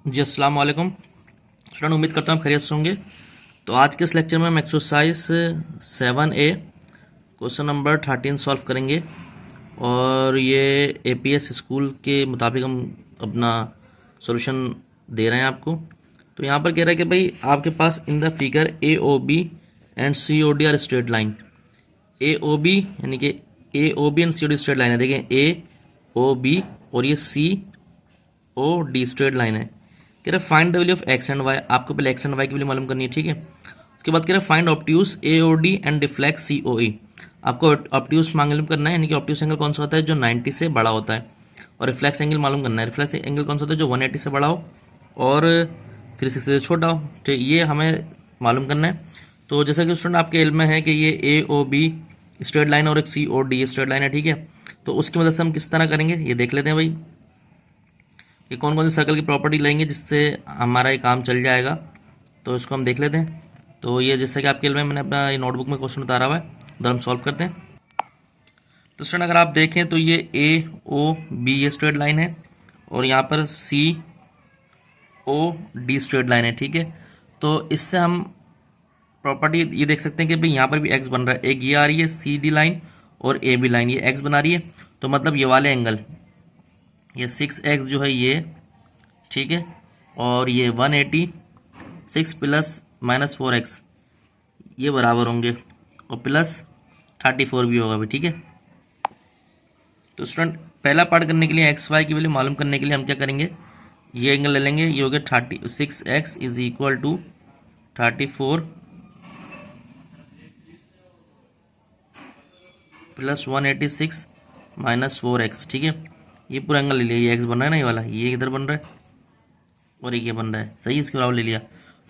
जी अस्सलाम वालेकुम स्टूडेंट, उम्मीद करता हूँ आप खैरियत से होंगे। तो आज के इस लेक्चर में हम exercise 7A question number 13 solve करेंगे। और ये APS स्कूल के मुताबिक हम अपना सॉल्यूशन दे रहे हैं आपको। तो यहाँ पर कह रहा है कि भाई आपके पास in the figure AOB and COD are straight line. AOB यानी कि AOB and COD straight line है। देखें AOB और ये COD स्ट्रेट लाइन है। कह रहा है find the value of x and y. आपको पहले एक्स एंड वाई की वैल्यू मालूम करनी है, ठीक है। उसके बाद कह रहा है find obtuse AOD and reflex COE। आपको ऑब्ट्यूस मालूम करना है, यानी कि ऑब्ट्यूस एंगल कौन सा होता है जो 90 से बड़ा होता है, और रिफ्लेक्स एंगल मालूम करना है, रिफ्लेक्स एंगल कौन सा होता है जो 180 से बड़ा हो और 360 से छोटा हो। ठीक, ये हमें मालूम करना है। तो जैसा कि स्टूडेंट आपके इल्म में है कि ये AOB स्ट्रेट लाइन और एक COD स्ट्रेट लाइन है, ठीक है। तो उसकी मदद से हम किस तरह करेंगे ये देख लेते हैं भाई कि कौन कौन से सर्कल की प्रॉपर्टी लेंगे जिससे हमारा ये काम चल जाएगा। तो इसको हम देख लेते हैं। तो ये जैसा कि आपके में मैंने अपना ये नोटबुक में क्वेश्चन उतारा हुआ है, उधर हम सॉल्व करते हैं। तो स्टूडेंट अगर आप देखें तो ये AOB ये स्ट्रेट लाइन है और यहाँ पर COD स्ट्रेट लाइन है, ठीक है। तो इससे हम प्रॉपर्टी ये देख सकते हैं कि भाई यहाँ पर भी एक्स बन रहा है। एक ये आ रही है CD लाइन और AB लाइन, ये एक्स बना रही है। तो मतलब ये वाले एंगल, ये 6x जो है ये, ठीक है, और ये 186 प्लस माइनस 4x ये बराबर होंगे, और प्लस 34 भी होगा भी, ठीक है। तो स्टूडेंट पहला पार्ट करने के लिए एक्स वाई की वैल्यू मालूम करने के लिए हम क्या करेंगे, ये एंगल ले लेंगे। ये हो गया 36x is equal to 34 plus 186 minus 4x, ठीक है। ये पूरा एंगल ले लिया, ये एक्स बन रहा है ना, ये वाला, ये इधर बन रहा है और एक ये बन रहा है, सही है। इसके बराबर ले लिया।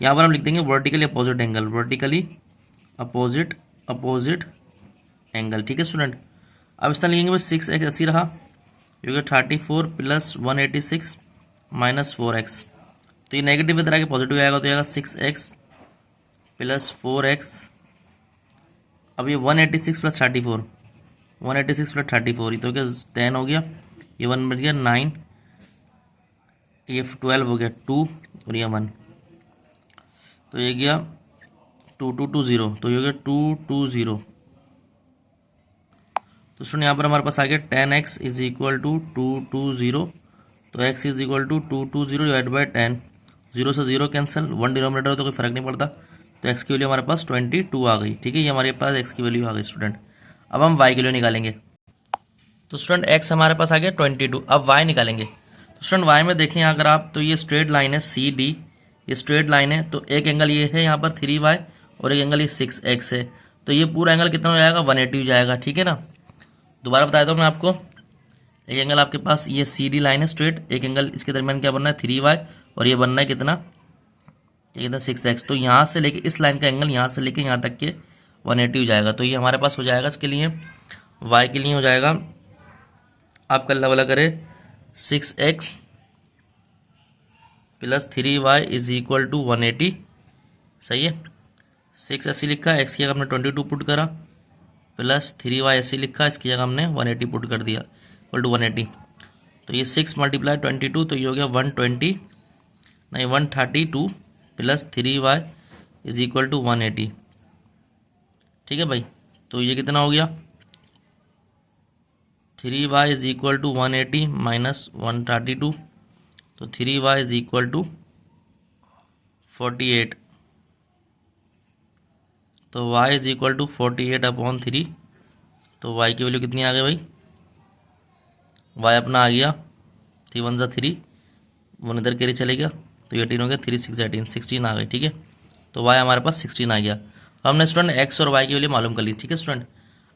यहाँ पर हम लिख देंगे vertically opposite angle, vertically opposite opposite angle, ठीक है स्टूडेंट। अब इस तरह लिखेंगे बस 6x ऐसी रहा, ये 34 प्लस 186 माइनस 4x। तो ये नेगेटिव इधर आगे पॉजिटिव आएगा, तो आएगा 6x प्लस 4x। अब ये 186 प्लस 34, 186 प्लस 34 ये तो क्या 10 हो गया, ये 1 बन गया 9, ये 12 हो गया 2 और ये 1, तो ये गया 2220, तो ये हो गया 220। तो स्टूडेंट यहाँ पर हमारे पास आ गया 10x इज इक्वल टू 220। तो x is equal to 220 divide by 10, 0 से 0 कैंसिल, 1 डिनोमिनेटर हो तो कोई फर्क नहीं पड़ता। तो x की वैल्यू हमारे पास 22 आ गई, ठीक है। ये हमारे पास x की वैल्यू आ गई स्टूडेंट। अब हम y की वैल्यू निकालेंगे। तो स्टूडेंट x हमारे पास आ गया 22, अब y निकालेंगे। तो स्टूडेंट y में देखें अगर आप, तो ये स्ट्रेट लाइन है CD, ये स्ट्रेट लाइन है। तो एक एंगल ये है यहाँ पर 3y और एक एंगल ये 6x है। तो ये पूरा एंगल कितना हो जाएगा 180 हो जाएगा, ठीक है ना। दोबारा बताया था मैं आपको, एक एंगल आपके पास ये CD लाइन है स्ट्रेट, एक एंगल इसके दरमियान क्या बनना है 3y और ये बनना है कितना, ये कितना 6x। तो यहाँ से लेके इस लाइन का एंगल यहाँ से लेके यहाँ तक के 180 हो जाएगा। तो ये हमारे पास हो जाएगा, इसके लिए y के लिए हो जाएगा, आप कल वाला करें 6x plus 3y is equal to 180, सही है। 6 ऐसी लिखा, x की जगह हमने 22 पुट करा, प्लस 3y ऐसे लिखा, इसकी जगह हमने 180 पुट कर दिया, इक्वल टू 180। तो ये 6 मल्टीप्लाई 22, तो ये हो गया 120 नहीं 132 plus 3y is equal to 180, ठीक है भाई। तो ये कितना हो गया 3y is equal to 180 minus 132, तो 3y इज इक्वल टू 48। तो y is equal to 48 upon 3। तो y की वैल्यू कितनी आ गई भाई, y अपना आ गया 3 1 3, 1 इधर कैरी चलेगा, तो 18 हो गया, 3 6 18, 16 आ गई, ठीक है। तो y हमारे पास 16 आ गया। तो हमने स्टूडेंट x और y की वैल्यू मालूम कर ली, ठीक है स्टूडेंट।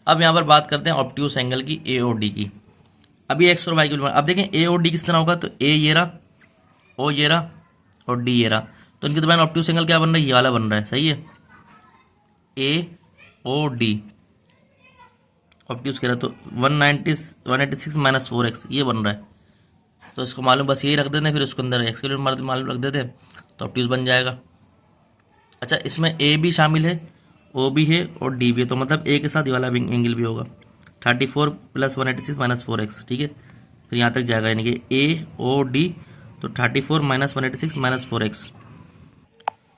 अब यहाँ पर बात करते हैं ऑब्ट्यूस एंगल की AOD की। अभी x और y की वैल्यू, अब देखें AOD किस तरह होगा, तो A ये रहा, O ये रहा और D ये रहा। तो इनके दरमियान ऑब्ट्यूस एंगल क्या बन रहा है, ये वाला बन रहा है, सही है। AOD ऑब्ट्यूस कह रहा, तो 186 माइनस 4x ये बन रहा है। तो इसको मालूम बस यही रख देते हैं, फिर उसके अंदर एक्स के लिए मालूम रख देते हैं, तो ऑब्ट्यूस बन जाएगा। अच्छा, इसमें ए भी शामिल है, ओ भी है और डी भी है, तो मतलब ए के साथ ये वाला एंगल भी होगा 34 प्लस 186 माइनस 4x, ठीक है। फिर यहाँ तक जाएगा, यानी कि AOD तो 34 माइनस 186 माइनस 4x।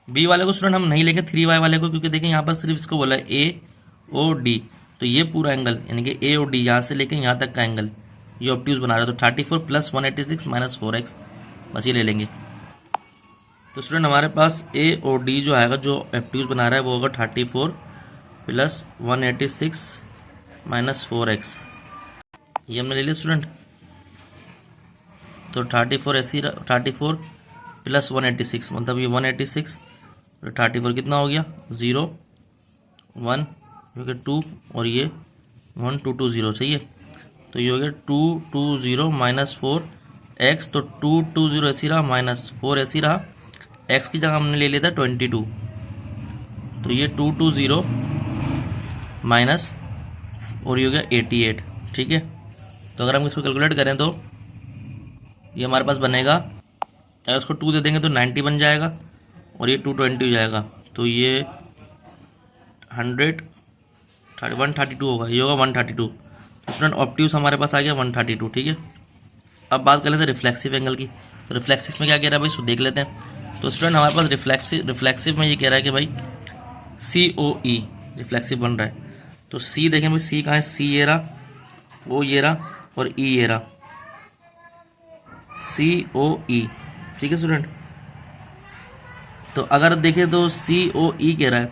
बी वाले को स्टूडेंट हम नहीं लेंगे 3y वाले को, क्योंकि देखिए यहाँ पर सिर्फ इसको बोला है ए ओ डी, तो ये पूरा एंगल यानी कि ए ओ डी यहाँ से लेके यहाँ तक का एंगल ये ऑब्ट्यूज बना रहा है। तो 34 प्लस 186 माइनस 4x, बस ये ले लेंगे। तो स्टूडेंट हमारे पास ए ओ डी जो आएगा, जो ऑब्ट्यूज बना रहा है, वो होगा 34 प्लस 186 माइनस 4x, ये हमने ले लिया स्टूडेंट। तो 34 ऐसी 34 प्लस 186 मतलब ये 186, 34 कितना हो गया 0 1 क्योंकि 2 और ये 1220 सही है। तो ये हो गया 220 माइनस 4x, तो 220 ऐसी रहा माइनस 4 ऐसी रहा, x की जगह हमने ले लिया था 22, तो ये 220 माइनस और ये हो गया 88, ठीक है। तो अगर हम इसको कैलकुलेट करें तो ये हमारे पास बनेगा, अगर उसको 2 दे देंगे तो 90 बन जाएगा और ये 220 हो जाएगा, तो ये 132 होगा, ये होगा 132। तो स्टूडेंट ऑब्ट्यूज हमारे पास आ गया 132, ठीक है। अब बात कर लेते हैं रिफ्लेक्सिव एंगल की। तो रिफ्लेक्सिव में क्या कह रहा है भाई, इसको देख लेते हैं। तो स्टूडेंट हमारे पास रिफ्लेक्सिव में ये कह रहा है कि भाई COE रिफ्लेक्सिव बन रहा है। तो C देखें भाई, C कहाँ है, C ये रहा, O ये रहा और E ये रहा, COE, ठीक है स्टूडेंट। तो अगर देखें तो COE कह रहा है,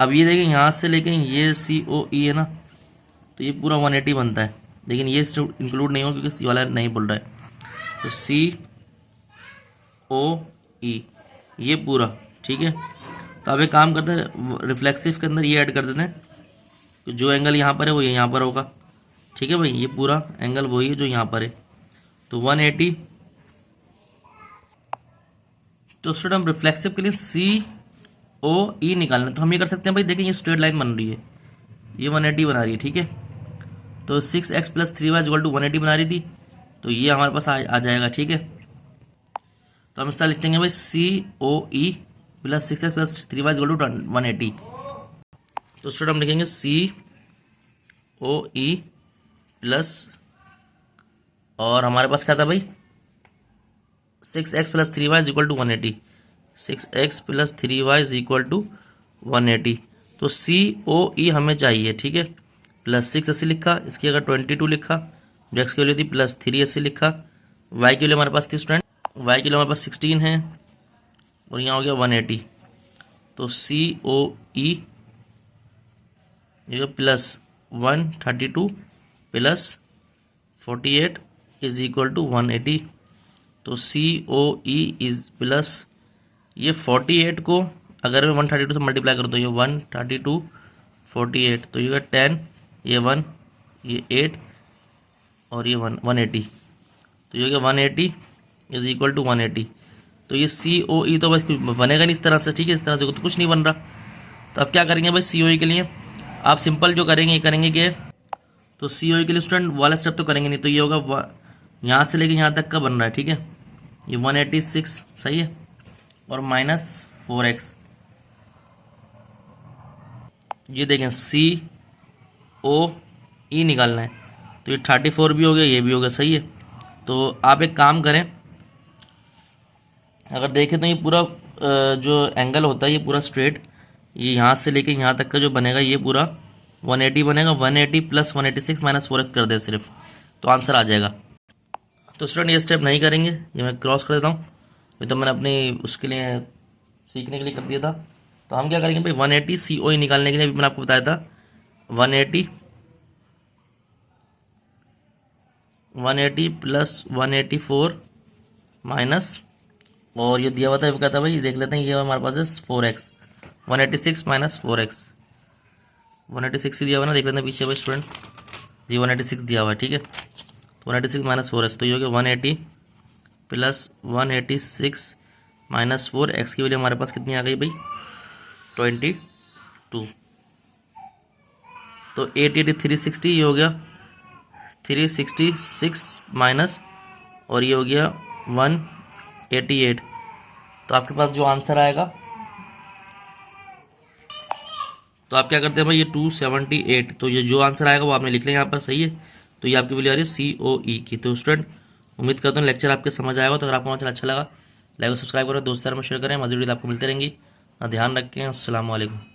अब ये देखें यहाँ से लेके ये COE है ना, तो ये पूरा 180 बनता है, लेकिन ये इंक्लूड नहीं होगा क्योंकि C वाला नहीं बोल रहा है। तो COE ये पूरा, ठीक है। तो अब एक काम करते हैं, रिफ्लेक्सिव के अंदर ये ऐड कर देते हैं, तो जो एंगल यहाँ पर है वो यहाँ पर होगा, ठीक है भाई। ये पूरा एंगल वही है जो यहाँ पर है, तो 180। तो स्टूडेंट हम रिफ्लेक्सिव के लिए COE निकालना है, तो हम ये कर सकते हैं भाई, देखिए ये स्ट्रेट लाइन बन रही है, ये 180 बना रही है, ठीक है। तो 6x plus 3y equal to 180 बना रही थी, तो ये हमारे पास आ जाएगा, ठीक है। तो हम इस तरह लिखते हैं भाई COE plus 6x plus 3y equal to 180। तो स्टूडेंट हम लिखेंगे COE प्लस, और हमारे पास क्या था भाई 6x plus 3y equal to 180, 6x plus 3y equal to 180। तो COE हमें चाहिए, ठीक है। प्लस 6 ऐसे लिखा, इसकी अगर 22 लिखा, जो एक्स की वैल्यू थी, प्लस 3 ऐसे लिखा, वाई की वैल्यू हमारे पास थी स्टूडेंट, वाई की वैल्यू हमारे पास 16 है और यहाँ हो गया 180। तो COE ये plus 132 plus 48 is equal to 180। तो COE इज प्लस ये 48 को अगर मैं 132 से मल्टीप्लाई करूँ तो ये 132 48, तो ये 10 ये 1 ये 8 और ये 180, तो ये 180 इज इक्वल टू 180। तो ये COE तो बस बनेगा नहीं इस तरह से, ठीक है, इस तरह से तो कुछ नहीं बन रहा। तो अब क्या करेंगे भाई COE के लिए, आप सिंपल जो करेंगे ये करेंगे कि, तो COE के लिए स्टूडेंट वाला स्टेप तो करेंगे नहीं, तो ये होगा यहाँ से लेके यहाँ तक का बन रहा है, ठीक है, ये 186 सही है, और माइनस 4x, ये देखें COE निकालना है, तो ये 34 भी हो गया, ये भी हो गया, सही है। तो आप एक काम करें, अगर देखें तो ये पूरा जो एंगल होता है ये पूरा स्ट्रेट, ये यहाँ से लेके यहाँ तक का जो बनेगा ये पूरा 180 बनेगा, 180 प्लस 186 माइनस 4x कर दे सिर्फ, तो आंसर आ जाएगा। तो स्टूडेंट ये स्टेप नहीं करेंगे, ये मैं क्रॉस कर देता हूँ, ये तो मैंने अपनी उसके लिए सीखने के लिए कर दिया था। तो हम क्या करेंगे भाई 180 COE निकालने के लिए भी मैंने आपको बताया था, 180 प्लस 184 माइनस, और ये दिया हुआ था, क्या था भाई देख लेते हैं, ये हमारे पास है 4x, 186 माइनस 4x, 186 ही दिया हुआ ना, देख लेते हैं पीछे भाई स्टूडेंट, जी 186 दिया हुआ है, ठीक है। तो 186 माइनस 4x, तो ये हो गया 180 प्लस 186 माइनस 4x की वैल्यू हमारे पास कितनी आ गई भाई 22। तो 880 360, ये हो गया 366 माइनस, और ये हो गया 188। तो आपके पास जो आंसर आएगा, तो आप क्या करते हैं भाई ये 278, तो ये जो आंसर आएगा वो आपने लिख लें यहाँ पर, सही है। तो ये आपकी वैल्यू आ रही है COE की। तो स्टूडेंट उम्मीद करता हूँ लेक्चर आपके समझ आएगा। तो अगर आपको लेक्चर अच्छा लगा, लाइक और सब्सक्राइब करें, दोस्तों में शेयर करें, मज़ीद वीडियो आपको मिलते रहेंगी। ध्यान रखें। अस्सलाम वालेकुम।